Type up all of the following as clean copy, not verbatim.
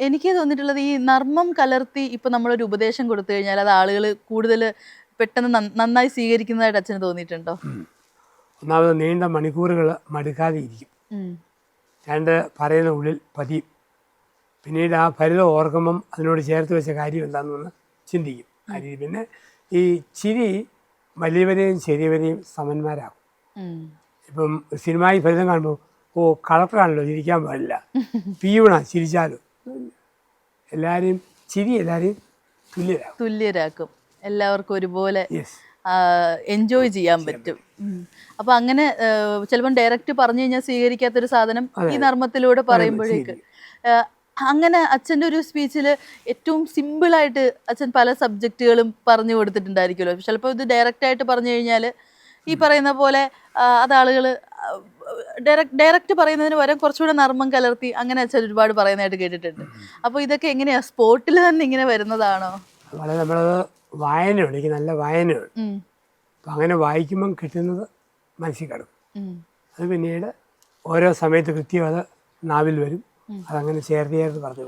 എനിക്ക് തോന്നിയിട്ടുള്ളത് ഈ നർമ്മം കലർത്തി ഇപ്പൊ നമ്മളൊരു ഉപദേശം കൊടുത്തു കഴിഞ്ഞാൽ അത് ആളുകൾ കൂടുതൽ പെട്ടെന്ന് നന്നായി സ്വീകരിക്കുന്നതായിട്ട് അച്ഛന് തോന്നിയിട്ടുണ്ടോ? ഒന്നാമത് നീണ്ട മണിക്കൂറുകൾ മടുക്കാതെ ഇരിക്കും. രണ്ട് പറയുന്ന ഉള്ളിൽ പതിയും. പിന്നീട് ആ ഫലിതം ഓർക്കുമ്പം അതിനോട് ചേർത്ത് വെച്ച കാര്യം എന്താണെന്ന് ചിന്തിക്കും. പിന്നെ ഈ ചിരി വലിയവരെയും ചെറിയവരെയും സമന്മാരാകും. ഇപ്പം സിനിമയിൽ ഫലിതം കാണുമ്പോൾ കളക്ടറാണല്ലോ ചിരിക്കാൻ പാടില്ല, പീവണ ചിരിച്ചാലും എല്ലാവരെയും ചിരി എല്ലാവരെയും തുല്യരാക്കും. എല്ലാവർക്കും ഒരുപോലെ എൻജോയ് ചെയ്യാൻ പറ്റും. അപ്പൊ അങ്ങനെ ചിലപ്പം ഡയറക്റ്റ് പറഞ്ഞു കഴിഞ്ഞാൽ സ്വീകരിക്കാത്തൊരു സാധനം ഈ നർമ്മത്തിലൂടെ പറയുമ്പോഴേക്ക് അങ്ങനെ അച്ഛൻ്റെ ഒരു സ്പീച്ചിൽ ഏറ്റവും സിമ്പിളായിട്ട് അച്ഛൻ പല സബ്ജക്റ്റുകളും പറഞ്ഞു കൊടുത്തിട്ടുണ്ടായിരിക്കുമല്ലോ. ചിലപ്പോൾ ഇത് ഡയറക്റ്റായിട്ട് പറഞ്ഞു കഴിഞ്ഞാൽ ഈ പറയുന്ന പോലെ അത് ആളുകൾ ഡയറക്റ്റ് പറയുന്നതിന് പകരം കുറച്ചുകൂടെ നർമ്മം കലർത്തി അങ്ങനെ അച്ഛൻ ഒരുപാട് പറയുന്നതായിട്ട് കേട്ടിട്ടുണ്ട്. അപ്പോൾ ഇതൊക്കെ എങ്ങനെയാ സ്പോട്ടിൽ തന്നെ ഇങ്ങനെ വരുന്നതാണോ? വളരെ നമ്മളത് വായനയുണ്ട്, എനിക്ക് നല്ല വായനയുണ്ട്. അപ്പം അങ്ങനെ വായിക്കുമ്പം കിട്ടുന്നത് മനസ്സിൽ കിടക്കും. അത് പിന്നീട് ഓരോ സമയത്ത് കൃത്യം അത് നാവിൽ വരും, അതങ്ങനെ ചേർത്ത് പറഞ്ഞു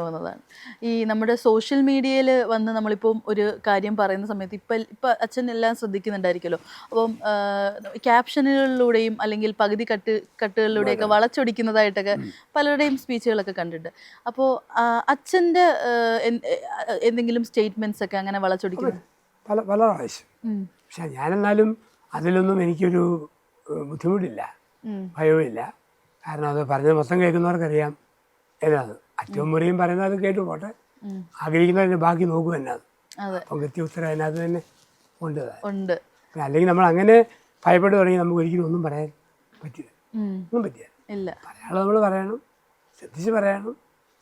പോകുന്നതാണ്. ഈ നമ്മുടെ സോഷ്യൽ മീഡിയയിൽ വന്ന് നമ്മളിപ്പം ഒരു കാര്യം പറയുന്ന സമയത്ത് ഇപ്പം അച്ഛൻ എല്ലാം ശ്രദ്ധിക്കുന്നുണ്ടായിരിക്കുമല്ലോ. അപ്പം ക്യാപ്ഷനുകളിലൂടെയും അല്ലെങ്കിൽ പകുതി കട്ടുകളിലൂടെയൊക്കെ വളച്ചൊടിക്കുന്നതായിട്ടൊക്കെ പലരുടെയും സ്പീച്ചുകളൊക്കെ കണ്ടിട്ടുണ്ട്. അപ്പോൾ അച്ഛൻ്റെ എന്തെങ്കിലും സ്റ്റേറ്റ്മെൻറ്റ്സ് ഒക്കെ അങ്ങനെ വളച്ചൊടിക്കുന്നു പല പ്രാവശ്യം. പക്ഷെ ഞാനെന്നാലും അതിലൊന്നും എനിക്കൊരു ബുദ്ധിമുട്ടില്ല, ഭയവുമില്ല. കാരണം അത് പറഞ്ഞത് മൊത്തം കേൾക്കുന്നവർക്കറിയാം ഏതാണ്. അറ്റവും മുറിയും പറയുന്നത് അത് കേട്ടു പോട്ടെ, ആഗ്രഹിക്കുന്നതിന് ബാക്കി നോക്കും എന്നാണ്. അപ്പം കൃത്യോത്തരം അതിനകത്ത് തന്നെ ഉണ്ട്. അല്ലെങ്കിൽ നമ്മൾ അങ്ങനെ ഭയപ്പെട്ട് തുടങ്ങി നമുക്ക് ഒരിക്കലും ഒന്നും പറയാൻ പറ്റില്ല, ഒന്നും പറ്റില്ല. പറയാനുള്ളത് നമ്മൾ പറയണം, ശ്രദ്ധിച്ച് പറയണം.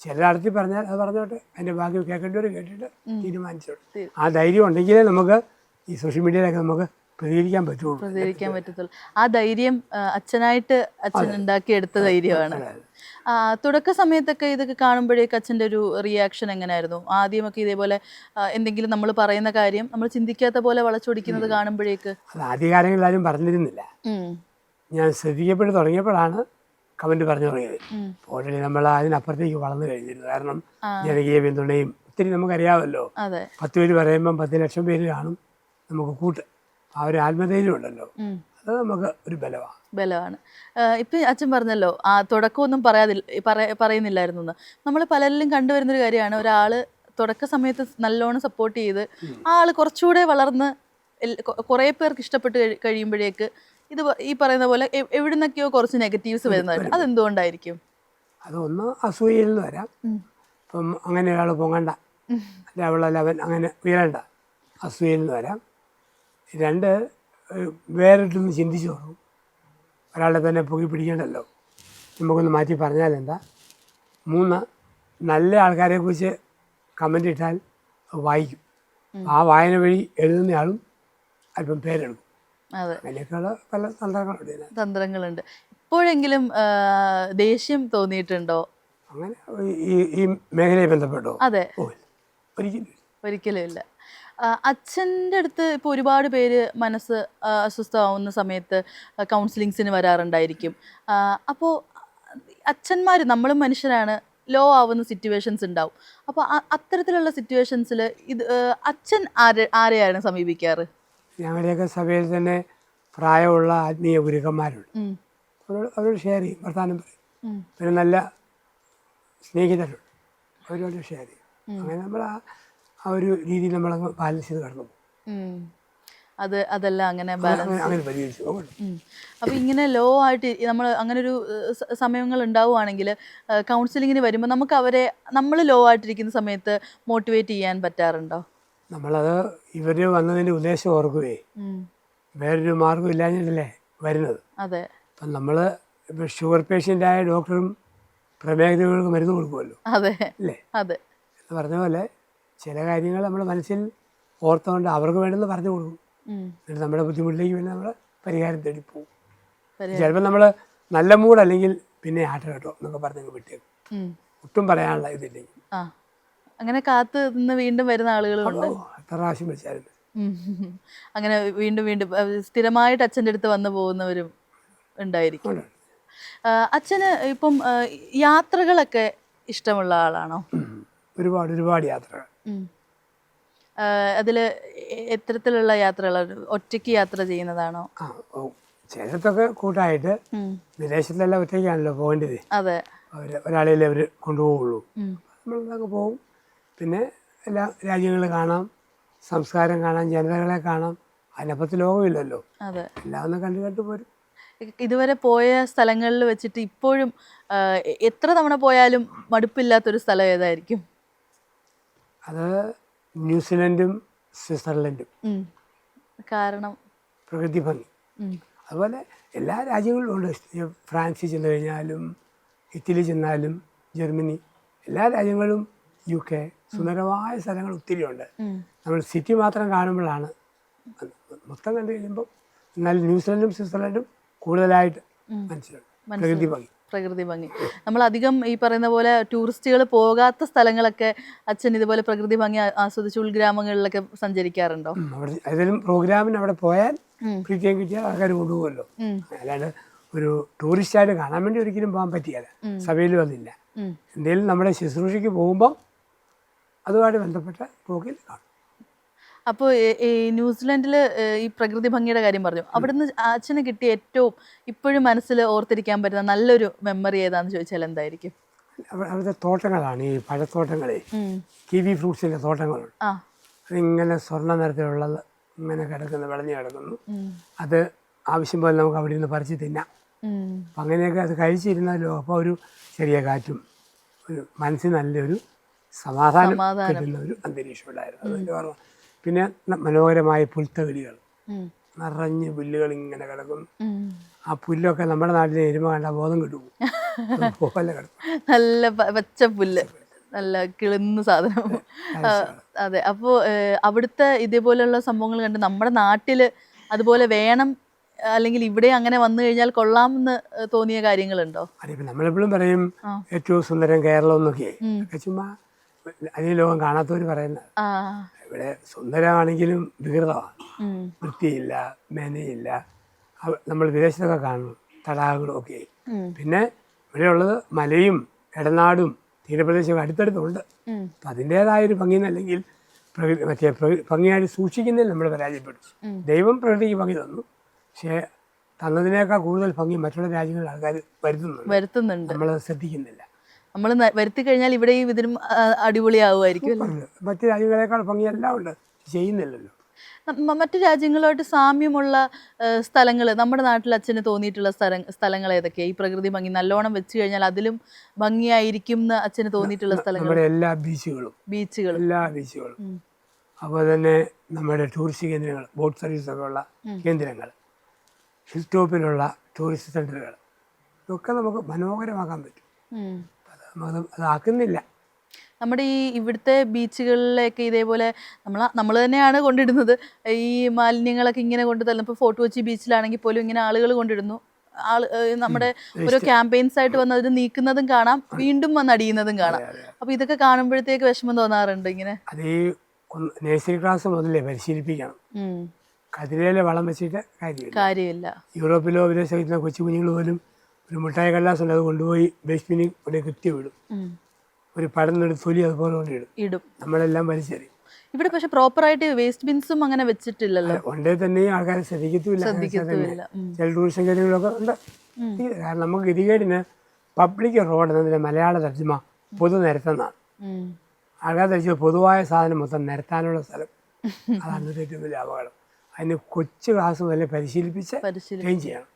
ചിലയിടത്തിൽ പറഞ്ഞാൽ അത് പറഞ്ഞോട്ടെ, അതിൻ്റെ ബാക്കി കേൾക്കേണ്ടവർ കേട്ടിട്ട് തീരുമാനിച്ചോട്ടെ. ആ ധൈര്യം ഉണ്ടെങ്കിലേ നമുക്ക് ഈ സോഷ്യൽ മീഡിയയിലൊക്കെ നമുക്ക് പ്രതികരിക്കാൻ പറ്റത്തുള്ളൂ. ആ ധൈര്യം അച്ഛനായിട്ട് അച്ഛൻ ഉണ്ടാക്കിയെടുത്ത ധൈര്യമാണ്. തുടക്ക സമയത്തൊക്കെ ഇതൊക്കെ കാണുമ്പോഴേക്ക് അച്ഛൻ്റെ ഒരു റിയാക്ഷൻ എങ്ങനെയായിരുന്നു? ആദ്യമൊക്കെ ഇതേപോലെ എന്തെങ്കിലും നമ്മൾ പറയുന്ന കാര്യം നമ്മൾ ചിന്തിക്കാത്ത പോലെ വളച്ചൊടിക്കുന്നത് കാണുമ്പോഴേക്ക്? അത് ആദ്യകാലങ്ങളിൽ ആരും പറഞ്ഞിരുന്നില്ല. ഞാൻ ശ്രദ്ധിക്കപ്പെട്ട് തുടങ്ങിയപ്പോഴാണ് കമന്റ് പറഞ്ഞു തുടങ്ങിയത്. ഓൾറെഡി നമ്മൾ അതിനപ്പുറത്തേക്ക് വളർന്നു കഴിഞ്ഞിരുന്നു. കാരണം ജനകീയ പിന്തുണയും ഒത്തിരി നമുക്കറിയാമല്ലോ. 10 പേര് പറയുമ്പം 10 ലക്ഷം പേര് കാണും നമുക്ക് കൂട്ട്. ആ ഒരു ആത്മധൈര്യം ഉണ്ടല്ലോ, അത് നമുക്ക് ഒരു ബലമാണ്. ഇപ്പം അച്ഛൻ പറഞ്ഞല്ലോ ആ തുടക്കമൊന്നും പറയുന്നില്ലായിരുന്നു എന്ന്. നമ്മൾ പലരിലും കണ്ടുവരുന്നൊരു കാര്യമാണ്, ഒരാൾ തുടക്ക സമയത്ത് നല്ലോണം സപ്പോർട്ട് ചെയ്ത് ആൾ കുറച്ചുകൂടെ വളർന്ന് കുറേ പേർക്ക് ഇഷ്ടപ്പെട്ട് കഴിയുമ്പോഴേക്ക് ഇത് ഈ പറയുന്ന പോലെ എവിടെ നിന്നൊക്കെയോ കുറച്ച് നെഗറ്റീവ്സ് വരുന്നതായിട്ട്. അതെന്തുകൊണ്ടായിരിക്കും? അതൊന്ന് അസൂയയിൽ നിന്ന് വരാം. ഇപ്പം അങ്ങനെ ഒരാൾ പൊങ്ങണ്ട, അവൻ അങ്ങനെ ഉയരണ്ട, അസൂയയിൽ നിന്ന് വരാം. 2 വേറിട്ടൊന്ന് ചിന്തിച്ചു തുടങ്ങും. ഒരാളെ തന്നെ പൊക്കി പിടിക്കണ്ടല്ലോ, നമുക്കൊന്ന് മാറ്റി പറഞ്ഞാൽ എന്താ. 3 നല്ല ആൾക്കാരെക്കുറിച്ച് കമൻ്റ് ഇട്ടാൽ വായിക്കും. ആ വായന വഴി എഴുതുന്നയാളും അല്പം പേരെടുക്കും. അങ്ങനെയൊക്കെയുള്ള പല തന്ത്രങ്ങളുണ്ട്. ഇപ്പോഴെങ്കിലും ദേഷ്യം തോന്നിയിട്ടുണ്ടോ അങ്ങനെ ഈ മേഖലയെ ബന്ധപ്പെട്ടോ? അതെ, ഒരിക്കലും ഇല്ല. അച്ഛൻ്റെ അടുത്ത് ഇപ്പോൾ ഒരുപാട് പേര് മനസ്സ് അസ്വസ്ഥമാവുന്ന സമയത്ത് കൗൺസിലിങ്സിന് വരാറുണ്ടായിരിക്കും. അപ്പോൾ അച്ഛന്മാർ, നമ്മളും മനുഷ്യരാണ്, ലോ ആവുന്ന സിറ്റുവേഷൻസ് ഉണ്ടാവും. അപ്പോൾ അത്തരത്തിലുള്ള സിറ്റുവേഷൻസിൽ ഇത് അച്ഛൻ ആരെയാണ് സമീപിക്കാറ്? ഞങ്ങളുടെയൊക്കെ സഭയിൽ തന്നെ പ്രായമുള്ള ആത്മീയ ഗുരുക്കന്മാരുണ്ട്. അവരോട് ഷെയർ ചെയ്യും, വർത്തമാനം പറയും. പിന്നെ നല്ല സ്നേഹിതരുണ്ട്, അവരോട് ഷെയർ ചെയ്യും. അങ്ങനെ നമ്മൾ ആ ഒരു രീതിയിൽ നമ്മളങ്ങ് ബാലൻസ് ചെയ്ത് കടന്നു പോകും. അതെല്ലാം അങ്ങനെ ബാലൻസ്. അപ്പോൾ ഇങ്ങനെ ലോ ആയിട്ട് നമ്മൾ അങ്ങനെ ഒരു സമയങ്ങൾ ഉണ്ടാവുകയാണെങ്കിൽ കൗൺസിലിങ്ങിന് വരുമ്പോൾ നമുക്ക് അവരെ നമ്മൾ ലോ ആയിട്ടിരിക്കുന്ന സമയത്ത് മോട്ടിവേറ്റ് ചെയ്യാൻ പറ്റാറുണ്ടോ? നമ്മളത് ഇവർ വന്നതിൻ്റെ ഉദ്ദേശം ഓർക്കുകയെ വേറൊരു മാർഗം ഇല്ലാഞ്ഞിട്ടല്ലേ വരുന്നത്. അതെ. അപ്പം നമ്മൾ ഇപ്പോൾ ഷുഗർ പേഷ്യൻ്റായ ഡോക്ടറും പ്രമേഹരോഗികൾക്ക് മരുന്ന് കൊടുക്കുമല്ലോ, അതെ അല്ലേ? അതെ. എന്ന് പറഞ്ഞ പോലെ ചില കാര്യങ്ങൾ നമ്മൾ മനസ്സിൽ ഓർത്തുകൊണ്ട് അവർക്ക് വേണമെന്ന് പറഞ്ഞു കൊടുക്കും. എന്നിട്ട് നമ്മുടെ ബുദ്ധിമുട്ടിലേക്ക് വേണ്ടി നമ്മൾ പരിഹാരം തേടി പോകും. ചിലപ്പോൾ നമ്മൾ നല്ല മൂഡ് അല്ലെങ്കിൽ പിന്നെ ആട്ട കേട്ടോ എന്നൊക്കെ പറഞ്ഞ് വിട്ടേക്കും, ഒട്ടും പറയാനുള്ള ഇതില്ലെങ്കിൽ. അങ്ങനെ കാത്ത് നിന്ന് വീണ്ടും വരുന്ന ആളുകളുണ്ട്. എത്ര പ്രാവശ്യം വിളിച്ചാലും അങ്ങനെ വീണ്ടും വീണ്ടും സ്ഥിരമായിട്ട് അച്ഛൻ്റെ അടുത്ത് വന്നു പോകുന്നവരും ഉണ്ടായിരിക്കും. അച്ഛന് ഇപ്പം യാത്രകളൊക്കെ ഇഷ്ടമുള്ള ആളാണോ? ഒരുപാട് ഒരുപാട് യാത്രകൾ. അതിൽ എത്തരത്തിലുള്ള യാത്രകൾ? ഒറ്റയ്ക്ക് യാത്ര ചെയ്യുന്നതാണോ? ചിലത്തൊക്കെ കൂട്ടായിട്ട്. വിദേശത്തെല്ലാം ഒറ്റയ്ക്കാണല്ലോ പോകേണ്ടത്. അതെ, ഒരാളെയല്ലേ അവർ കൊണ്ടുപോകുള്ളൂ. നമ്മളൊക്കെ പോകും. പിന്നെ എല്ലാ രാജ്യങ്ങളും കാണാം, സംസ്കാരം കാണാം, ജനതകളെ കാണാം. അതിനപ്പുറത്ത് ലോകമില്ലല്ലോ. അതെ, എല്ലാം ഒന്ന് കണ്ടു പോരും. ഇതുവരെ പോയ സ്ഥലങ്ങളിൽ വെച്ചിട്ട് ഇപ്പോഴും എത്ര തവണ പോയാലും മടുപ്പില്ലാത്തൊരു സ്ഥലം ഏതായിരിക്കും? അത് ന്യൂസിലൻഡും സ്വിറ്റ്സർലൻഡും. കാരണം പ്രകൃതി ഭംഗി. അതുപോലെ എല്ലാ രാജ്യങ്ങളിലും ഉണ്ട്. ഫ്രാൻസിൽ ചെന്ന് കഴിഞ്ഞാലും, ഇറ്റലി ചെന്നാലും, ജർമ്മനി, എല്ലാ രാജ്യങ്ങളും, UK, സുന്ദരമായ സ്ഥലങ്ങൾ ഒത്തിരി ഉണ്ട്. നമ്മൾ സിറ്റി മാത്രം കാണുമ്പോഴാണ് മൊത്തം കണ്ടു കഴിയുമ്പോൾ. എന്നാൽ ന്യൂസിലൻഡും സ്വിറ്റ്സർലൻഡും കൂടുതലായിട്ട് മനസ്സിലുണ്ട് പ്രകൃതി ഭംഗി. നമ്മൾ അധികം ഈ പറയുന്ന പോലെ ടൂറിസ്റ്റുകൾ പോകാത്ത സ്ഥലങ്ങളൊക്കെ അച്ഛൻ ഇതുപോലെ പ്രകൃതി ഭംഗി ആസ്വദിച്ച് ഉൾഗ്രാമങ്ങളിലൊക്കെ സഞ്ചരിക്കാറുണ്ടോ? അവിടെ ഏതെങ്കിലും പ്രോഗ്രാമിന് അവിടെ പോയാൽ പ്രീതിയം കിട്ടിയാൽ ആൾക്കാർ കൊണ്ടുപോകുമല്ലോ. അല്ലാണ്ട് ഒരു ടൂറിസ്റ്റായിട്ട് കാണാൻ വേണ്ടി ഒരിക്കലും പോകാൻ പറ്റിയല്ല. സഭയിലും അതില്ല. എന്തെങ്കിലും നമ്മുടെ ശുശ്രൂഷയ്ക്ക് പോകുമ്പം അതുമായിട്ട് ബന്ധപ്പെട്ട പോക്കിൽ കാണും. അപ്പോൾ ഈ ന്യൂസിലൻഡിൽ ഈ പ്രകൃതി ഭംഗിയുടെ കാര്യം പറഞ്ഞു. അവിടുന്ന് അച്ഛന് കിട്ടിയ ഏറ്റവും ഇപ്പോഴും മനസ്സിൽ ഓർത്തിരിക്കാൻ പറ്റുന്ന നല്ലൊരു മെമ്മറി ഏതാന്ന് ചോദിച്ചാൽ എന്തായിരിക്കും? അവിടുത്തെ തോട്ടങ്ങളാണ്, ഈ പഴത്തോട്ടങ്ങളെ, കിവി ഫ്രൂട്ട്സിൻ്റെ തോട്ടങ്ങളുണ്ട്. അതിങ്ങനെ സ്വർണ്ണ നിറത്തിലുള്ളത് ഇങ്ങനെ കിടക്കുന്നു, വിളഞ്ഞു കിടക്കുന്നു. അത് ആവശ്യം പോലെ നമുക്ക് അവിടെ നിന്ന് പറിച്ച് തിന്നാം. അപ്പം അങ്ങനെയൊക്കെ അത് കഴിച്ചിരുന്നാലോ അപ്പോൾ ഒരു ചെറിയ കാറ്റും ഒരു മനസ്സിന് നല്ലൊരു സമാധാനം കിട്ടുന്ന ഒരു അന്തരീക്ഷം ഉണ്ടായിരുന്നു. അതിൻ്റെ ഓർമ്മ. പിന്നെ മനോഹരമായ പുൽത്തകിടികൾ, നിറഞ്ഞ് പുല്ലുകൾ ഇങ്ങനെ കിടക്കുന്നു. ആ പുല്ലൊക്കെ നമ്മുടെ നാട്ടിലെ എരുമ കണ്ട ബോധം കിട്ടും പോലെ കിടക്കും. നല്ല പച്ച പുല്ല്, നല്ല കിളുന്ന സാധനം. അതെ. അപ്പോൾ അവിടുത്തെ ഇതേപോലെയുള്ള സംഭവങ്ങൾ കണ്ട് നമ്മുടെ നാട്ടിൽ അതുപോലെ വേണം, അല്ലെങ്കിൽ ഇവിടെ അങ്ങനെ വന്നു കഴിഞ്ഞാൽ കൊള്ളാമെന്ന് തോന്നിയ കാര്യങ്ങളുണ്ടോ? അതിപ്പോൾ നമ്മളെപ്പോഴും പറയും ഏറ്റവും സുന്ദരം കേരളം എന്നൊക്കെ. ചുമ്മാ അന്യ ലോകം കാണാത്തവർ പറയുന്നത്. ഇവിടെ സുന്ദരമാണെങ്കിലും വികൃതമാണ്, വൃത്തിയില്ല, മേനയില്ല. നമ്മൾ വിദേശത്തൊക്കെ കാണും തടാകങ്ങളും ഒക്കെ. പിന്നെ ഇവിടെയുള്ളത് മലയും ഇടനാടും തീരപ്രദേശവും അടുത്തടുത്തുണ്ട്. അപ്പം അതിൻ്റേതായൊരു ഭംഗി എന്നല്ലെങ്കിൽ ഭംഗിയായിട്ട് സൂക്ഷിക്കുന്നതിൽ നമ്മൾ പരാജയപ്പെട്ടു. ദൈവം പ്രകൃതിക്ക് ഭംഗി തന്നു, പക്ഷേ തന്നതിനേക്കാൾ കൂടുതൽ ഭംഗി മറ്റുള്ള രാജ്യങ്ങളിൽ ആൾക്കാർ വരുത്തുന്നുണ്ട്. നമ്മളത് ശ്രദ്ധിക്കുന്നില്ല. നമ്മൾ വരുത്തി കഴിഞ്ഞാൽ ഇവിടെയും ഇതിനും അടിപൊളിയാവുമായിരിക്കും. മറ്റു രാജ്യങ്ങളെക്കാൾ ഭംഗിയെല്ലാം ഉണ്ട്, ചെയ്യുന്നില്ലല്ലോ. മറ്റു രാജ്യങ്ങളുമായിട്ട് സാമ്യമുള്ള സ്ഥലങ്ങൾ നമ്മുടെ നാട്ടിൽ അച്ഛന് തോന്നിയിട്ടുള്ള സ്ഥലങ്ങൾ ഏതൊക്കെയാണ്? ഈ പ്രകൃതി ഭംഗി നല്ലോണം വെച്ച് കഴിഞ്ഞാൽ അതിലും ഭംഗിയായിരിക്കും എന്ന് അച്ഛന് തോന്നിയിട്ടുള്ള സ്ഥലങ്ങൾ? നമ്മുടെ എല്ലാ ബീച്ചുകളും, എല്ലാ ബീച്ചുകളും, അതുപോലെ തന്നെ നമ്മുടെ ടൂറിസ്റ്റ് കേന്ദ്രങ്ങൾ, ബോട്ട് സർവീസൊക്കെ ഉള്ള കേന്ദ്രങ്ങൾ, ഹിൽ ടോപ്പിലുള്ള ടൂറിസ്റ്റ് സെൻ്ററുകൾ, ഇതൊക്കെ നമുക്ക് മനോഹരമാക്കാൻ പറ്റും. അതാക്കുന്നില്ല. നമ്മുടെ ഈ ഇവിടുത്തെ ബീച്ചുകളിലേക്ക് ഇതേപോലെ നമ്മൾ തന്നെയാണ് കൊണ്ടിടുന്നത്. ഈ മാലിന്യങ്ങളൊക്കെ ഇങ്ങനെ കൊണ്ടു തള്ളുന്നു. ഇപ്പോൾ ഫോർട്ട് കൊച്ചി ബീച്ചിലാണെങ്കിൽ പോലും ഇങ്ങനെ ആളുകൾ കൊണ്ടിടുന്നു. നമ്മുടെ ഓരോ ക്യാമ്പയിൻസ് ആയിട്ട് വന്ന് അതിന് നീക്കുന്നതും കാണാം, വീണ്ടും വന്ന് അടിയുന്നതും കാണാം. അപ്പോൾ ഇതൊക്കെ കാണുമ്പോഴത്തേക്ക് വിഷമം തോന്നാറുണ്ട്. ഇങ്ങനെ അത് ഈ നഴ്സറി ക്ലാസ് മുതലേ പരിശീലിപ്പിക്കണം. കതിരയിലെ വളം വെച്ചിട്ട് കാര്യമില്ല. യൂറോപ്പിലോ വിദേശ കൊച്ചു കുഞ്ഞുങ്ങൾ പോലും ഒരു മിഠായി കടലാസ് ഉണ്ട്, അത് കൊണ്ടുപോയി വേസ്റ്റ് കൊണ്ട് കുത്തി വിടും. ഒരു പടന്നെടുത്ത് തൊലി അതുപോലെ ഇടും. നമ്മളെല്ലാം വലിച്ചെറിയും. ഇവിടെ പക്ഷെ പ്രോപ്പറായിട്ട് വേസ്റ്റ് ബിൻസും അങ്ങനെ വെച്ചിട്ടില്ലല്ലോ. ഉണ്ടേ തന്നെ ആൾക്കാരെ ശ്രദ്ധിക്കത്തില്ല. ചില ടൂറിസം കാര്യങ്ങളൊക്കെ ഉണ്ട്. കാരണം നമുക്ക് ഗതികേടിന് പബ്ലിക് റോഡ് എന്നതിൻ്റെ മലയാള തർജ്ജിമ പൊതു നിരത്തുന്നതാണ്. ആൾക്കാർ ധരിച്ചത് പൊതുവായ സാധനം മൊത്തം നിരത്താനുള്ള സ്ഥലം. അതാണ് ഏറ്റവും വലിയ അപകടം. അതിന് കൊച്ചു ക്ലാസ് മുതലേ പരിശീലിപ്പിച്ച് ചെയ്യണം.